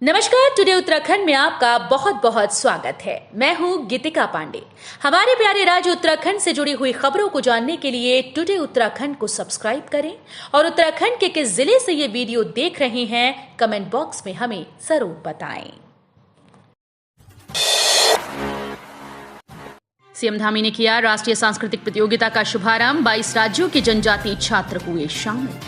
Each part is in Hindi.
नमस्कार। टुडे उत्तराखंड में आपका बहुत बहुत स्वागत है। मैं हूं गीतिका पांडे। हमारे प्यारे राज्य उत्तराखंड से जुड़ी हुई खबरों को जानने के लिए टुडे उत्तराखंड को सब्सक्राइब करें और उत्तराखंड के किस जिले से ये वीडियो देख रहे हैं कमेंट बॉक्स में हमें जरूर बताएं। सीएम धामी ने किया राष्ट्रीय सांस्कृतिक प्रतियोगिता का शुभारंभ। 22 राज्यों के जनजातीय छात्र हुए शामिल।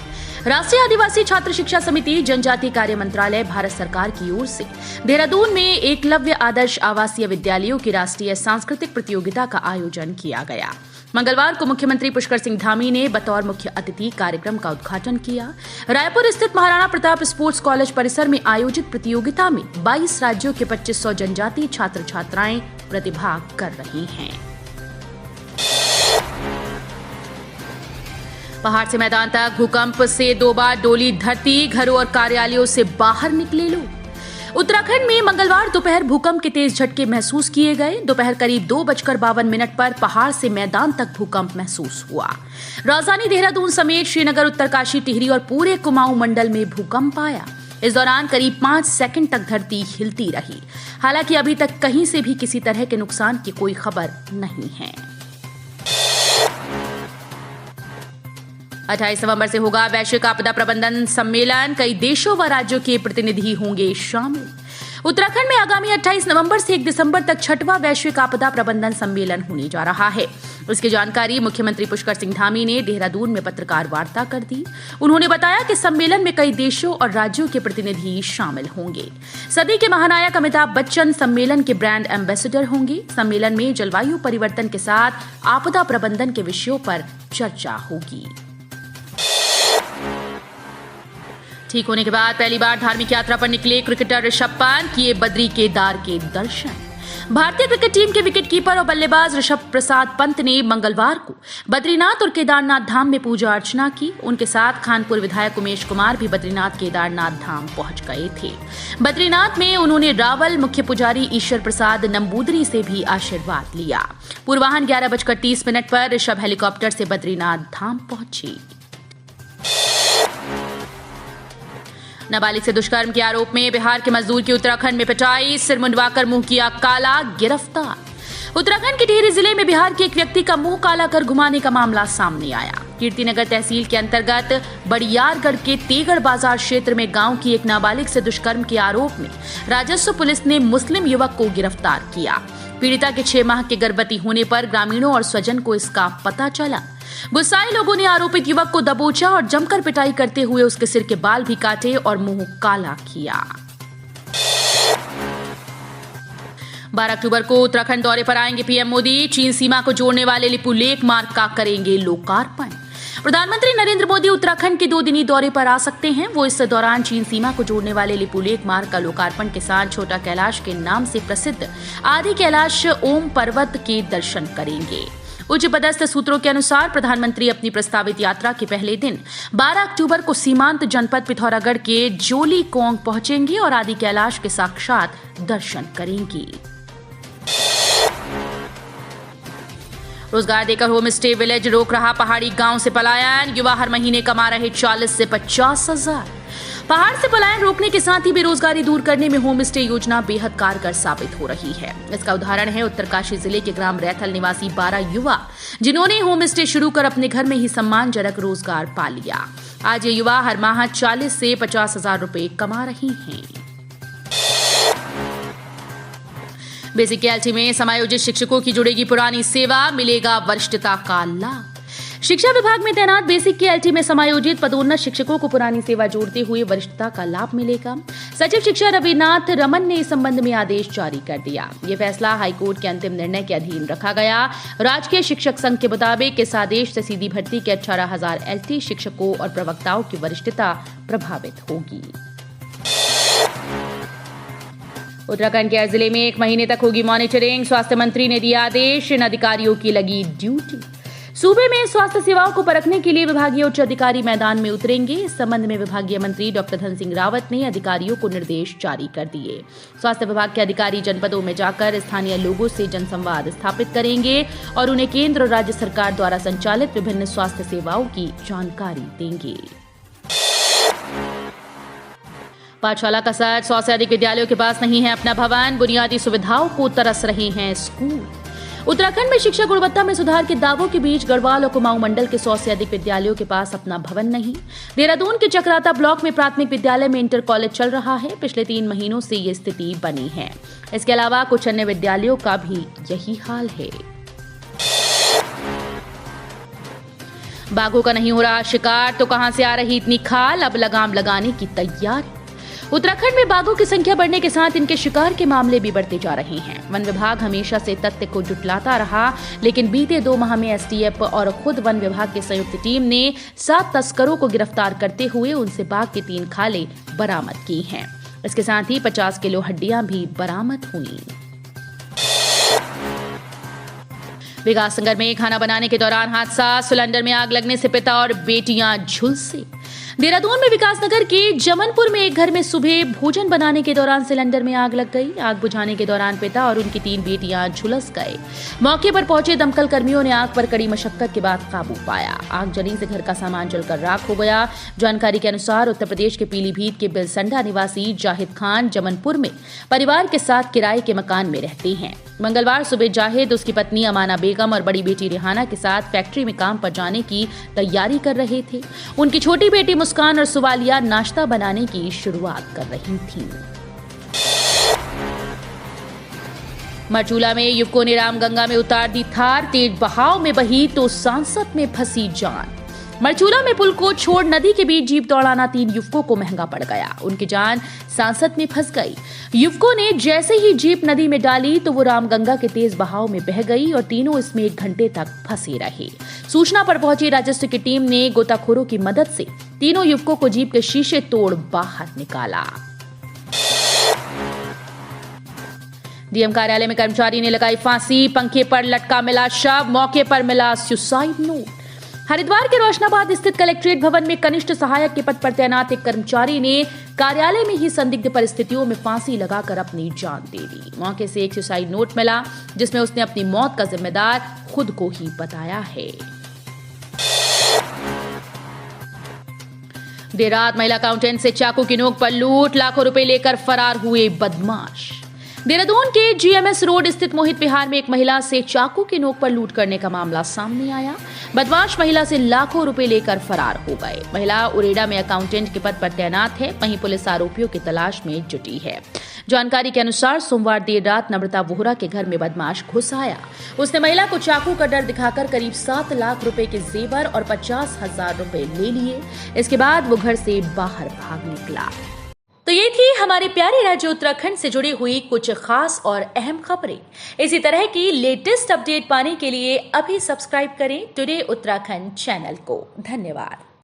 राष्ट्रीय आदिवासी छात्र शिक्षा समिति, जनजातीय कार्य मंत्रालय, भारत सरकार की ओर से देहरादून में एकलव्य आदर्श आवासीय विद्यालयों की राष्ट्रीय सांस्कृतिक प्रतियोगिता का आयोजन किया गया। मंगलवार को मुख्यमंत्री पुष्कर सिंह धामी ने बतौर मुख्य अतिथि कार्यक्रम का उद्घाटन किया। रायपुर स्थित महाराणा प्रताप स्पोर्ट्स कॉलेज परिसर में आयोजित प्रतियोगिता में 22 राज्यों के 2500 जनजातीय छात्र छात्राएं प्रतिभाग कर रही हैं। पहाड़ से मैदान तक भूकंप से 2 बार डोली धरती, घरों और कार्यालयों से बाहर निकले लोग। उत्तराखंड में मंगलवार दोपहर भूकंप के तेज झटके महसूस किए गए। दोपहर करीब 2:52 पर पहाड़ से मैदान तक भूकंप महसूस हुआ। राजधानी देहरादून समेत श्रीनगर, उत्तरकाशी, टिहरी और पूरे कुमाऊं मंडल में भूकंप आया। इस दौरान करीब 5 सेकंड तक धरती हिलती रही। हालांकि अभी तक कहीं से भी किसी तरह के नुकसान की कोई खबर नहीं है। 28 नवंबर से होगा वैश्विक आपदा प्रबंधन सम्मेलन। कई देशों व राज्यों के प्रतिनिधि होंगे शामिल। उत्तराखंड में आगामी 28 नवंबर से 1 दिसंबर तक 6वां वैश्विक आपदा प्रबंधन सम्मेलन होने जा रहा है। इसकी जानकारी मुख्यमंत्री पुष्कर सिंह धामी ने देहरादून में पत्रकार वार्ता कर दी। उन्होंने बताया कि सम्मेलन में कई देशों और राज्यों के प्रतिनिधि शामिल होंगे। सदी के महानायक अमिताभ बच्चन सम्मेलन के ब्रांड एम्बेसडर होंगे। सम्मेलन में जलवायु परिवर्तन के साथ आपदा प्रबंधन के विषयों पर चर्चा होगी। ठीक होने के बाद पहली बार धार्मिक यात्रा पर निकले क्रिकेटर ऋषभ पंत, किए बद्री केदार के दर्शन। भारतीय क्रिकेट टीम के विकेटकीपर और बल्लेबाज ऋषभ प्रसाद पंत ने मंगलवार को बद्रीनाथ और केदारनाथ धाम में पूजा अर्चना की। उनके साथ खानपुर विधायक उमेश कुमार भी बद्रीनाथ केदारनाथ धाम पहुंच गए थे। बद्रीनाथ में उन्होंने रावल, मुख्य पुजारी ईश्वर प्रसाद नंबूदरी से भी आशीर्वाद लिया। पूर्वाह्न 11:30 पर ऋषभ हेलीकॉप्टर से बद्रीनाथ धाम पहुंचे। नाबालिग से दुष्कर्म के आरोप में बिहार के मजदूर की उत्तराखंड में पिटाई, सिर मुंडवाकर मुंह किया काला, गिरफ्तार। उत्तराखंड के टिहरी जिले में बिहार के एक व्यक्ति का मुंह काला कर घुमाने का मामला सामने आया। कीर्तिनगर तहसील के अंतर्गत बड़ियारगढ़ के तेगड़ बाजार क्षेत्र में गांव की एक नाबालिग से दुष्कर्म के आरोप में राजस्व पुलिस ने मुस्लिम युवक को गिरफ्तार किया। पीड़िता के 6 माह के गर्भवती होने पर ग्रामीणों और स्वजन को इसका पता चला। गुस्साए लोगों ने आरोपित युवक को दबोचा और जमकर पिटाई करते हुए उसके सिर के बाल भी काटे और मुंह काला किया। 12 अक्टूबर को उत्तराखंड दौरे पर आएंगे पीएम मोदी। चीन सीमा को जोड़ने वाले लिपुलेख मार्ग का करेंगे लोकार्पण। प्रधानमंत्री नरेंद्र मोदी उत्तराखंड के 2 दिनी दौरे पर आ सकते हैं। वो इस दौरान चीन सीमा को जोड़ने वाले लिपुलेख मार्ग का लोकार्पण के साथ छोटा कैलाश के नाम से प्रसिद्ध आदि कैलाश ओम पर्वत के दर्शन करेंगे। उच्च पदस्थ सूत्रों के अनुसार प्रधानमंत्री अपनी प्रस्तावित यात्रा के पहले दिन 12 अक्टूबर को सीमांत जनपद पिथौरागढ़ के जोली कोंग पहुंचेंगे और आदि कैलाश के साक्षात दर्शन करेंगे। रोजगार देकर होम स्टे विलेज रोक रहा पहाड़ी गांव से पलायन। युवा हर महीने कमा रहे 40 से 50 हजार। पहाड़ से पलायन रोकने के साथ ही बेरोजगारी दूर करने में होम स्टे योजना बेहद कारगर साबित हो रही है। इसका उदाहरण है उत्तरकाशी जिले के ग्राम रैथल निवासी 12 युवा, जिन्होंने होम स्टे शुरू कर अपने घर में ही सम्मानजनक रोजगार पा लिया। आज ये युवा हर माह 40 से 50 हजार रुपए कमा रहे हैं। बेसिक एलटी में समायोजित शिक्षकों की जुड़ेगी पुरानी सेवा, मिलेगा वरिष्ठता का लाभ। शिक्षा विभाग में तैनात बेसिक के एलटी में समायोजित पदोन्नत शिक्षकों को पुरानी सेवा जोड़ते हुए वरिष्ठता का लाभ मिलेगा। सचिव शिक्षा रविनाथ रमन ने इस संबंध में आदेश जारी कर दिया। ये फैसला हाईकोर्ट के अंतिम निर्णय के अधीन रखा गया। राजकीय शिक्षक संघ के मुताबिक इस आदेश से सीधी भर्ती के 18,000 एलटी शिक्षकों और प्रवक्ताओं की वरिष्ठता प्रभावित होगी। उत्तराखंड के हर जिले में 1 महीने तक होगी मॉनिटरिंग। स्वास्थ्य मंत्री ने दिया आदेश, इन अधिकारियों की लगी ड्यूटी। सूबे में स्वास्थ्य सेवाओं को परखने के लिए विभागीय उच्च अधिकारी मैदान में उतरेंगे। इस संबंध में विभागीय मंत्री डॉक्टर धन सिंह रावत ने अधिकारियों को निर्देश जारी कर दिए। स्वास्थ्य विभाग के अधिकारी जनपदों में जाकर स्थानीय लोगों से जनसंवाद स्थापित करेंगे और उन्हें केंद्र और राज्य सरकार द्वारा संचालित विभिन्न स्वास्थ्य सेवाओं की जानकारी देंगे। पाठशाला का सर 100 से अधिक विद्यालयों के पास नहीं है अपना भवन, बुनियादी सुविधाओं को तरस रहे हैं स्कूल। उत्तराखंड में शिक्षा गुणवत्ता में सुधार के दावों के बीच गढ़वाल और कुमाऊं मंडल के 100 से अधिक विद्यालयों के पास अपना भवन नहीं। देहरादून के चक्राता ब्लॉक में प्राथमिक विद्यालय में इंटर कॉलेज चल रहा है। पिछले 3 महीनों से ये स्थिति बनी है। इसके अलावा कुछ अन्य विद्यालयों का भी यही हाल है। बाघों का नहीं हो रहा शिकार तो कहां से आ रही इतनी खाल, अब लगाम लगाने की तैयारी। उत्तराखंड में बाघों की संख्या बढ़ने के साथ इनके शिकार के मामले भी बढ़ते जा रहे हैं। वन विभाग हमेशा से तथ्य को जुटलाता रहा, लेकिन बीते 2 माह में एसटीएफ और खुद वन विभाग की संयुक्त टीम ने 7 तस्करों को गिरफ्तार करते हुए उनसे बाघ की 3 खालें बरामद की हैं। इसके साथ ही 50 किलो हड्डियां भी बरामद हुई। विकासनगर में खाना बनाने के दौरान हादसा, सिलेंडर में आग लगने से पिता और बेटियां झुलसे। देहरादून में विकासनगर के जमनपुर में एक घर में सुबह भोजन बनाने के दौरान सिलेंडर में आग लग गई। आग बुझाने के दौरान पिता और उनकी 3 बेटियां झुलस गए। मौके पर पहुंचे दमकल कर्मियों ने आग पर कड़ी मशक्कत के बाद काबू पाया। आग जलने से घर का सामान जलकर राख हो गया। जानकारी के अनुसार उत्तर प्रदेश के पीलीभीत के बिलसंडा निवासी जाहिद खान जमनपुर में परिवार के साथ किराए के मकान में रहते हैं। मंगलवार सुबह जाहिद, उसकी पत्नी अमाना बेगम और बड़ी बेटी रिहाना के साथ फैक्ट्री में काम पर जाने की तैयारी कर रहे थे। उनकी छोटी बेटी मुस्कान और सुवालिया नाश्ता बनाने की शुरुआत कर रही थीं। मरचूला में युवकों ने रामगंगा में उतार दी थार, तेज बहाव में बही तो सांसद में फंसी जान। मरचूला में पुल को छोड़ नदी के बीच जीप दौड़ाना 3 युवकों को महंगा पड़ गया। उनकी जान सांसद में फंस गई। युवकों ने जैसे ही जीप नदी में डाली तो वो रामगंगा के तेज बहाव में बह गई और तीनों इसमें 1 घंटे तक फंसे रहे। सूचना पर पहुंची राजस्व की टीम ने गोताखोरों की मदद से तीनों युवकों को जीप के शीशे तोड़ बाहर निकाला। डीएम कार्यालय में कर्मचारी ने लगाई फांसी, पंखे पर लटका मिला शव, मौके पर मिला सुसाइड नोट। हरिद्वार के रोशनाबाद स्थित कलेक्ट्रेट भवन में कनिष्ठ सहायक के पद पर तैनात एक कर्मचारी ने कार्यालय में ही संदिग्ध परिस्थितियों में फांसी लगाकर अपनी जान दे दी। मौके से एक सुसाइड नोट मिला जिसमें उसने अपनी मौत का जिम्मेदार खुद को ही बताया है। देर रात महिला अकाउंटेंट से चाकू की नोक पर लूट, लाखों रुपए लेकर फरार हुए बदमाश। देहरादून के जीएमएस रोड स्थित मोहित विहार में एक महिला से चाकू की नोक पर लूट करने का मामला सामने आया। बदमाश महिला से लाखों रुपए लेकर फरार हो गए। महिला उरेडा में अकाउंटेंट के पद पर तैनात है। वहीं पुलिस आरोपियों की तलाश में जुटी है। जानकारी के अनुसार सोमवार देर रात नम्रता वोहरा के घर में बदमाश घुस आया। उसने महिला को चाकू का डर दिखाकर करीब 7 लाख रुपए के जेवर और 50,000 रुपए ले लिए। इसके बाद वो घर से बाहर भाग निकला। तो ये थी हमारे प्यारे राज्य उत्तराखंड से जुड़ी हुई कुछ खास और अहम खबरें। इसी तरह की लेटेस्ट अपडेट पाने के लिए अभी सब्सक्राइब करें टुडे उत्तराखंड चैनल को। धन्यवाद।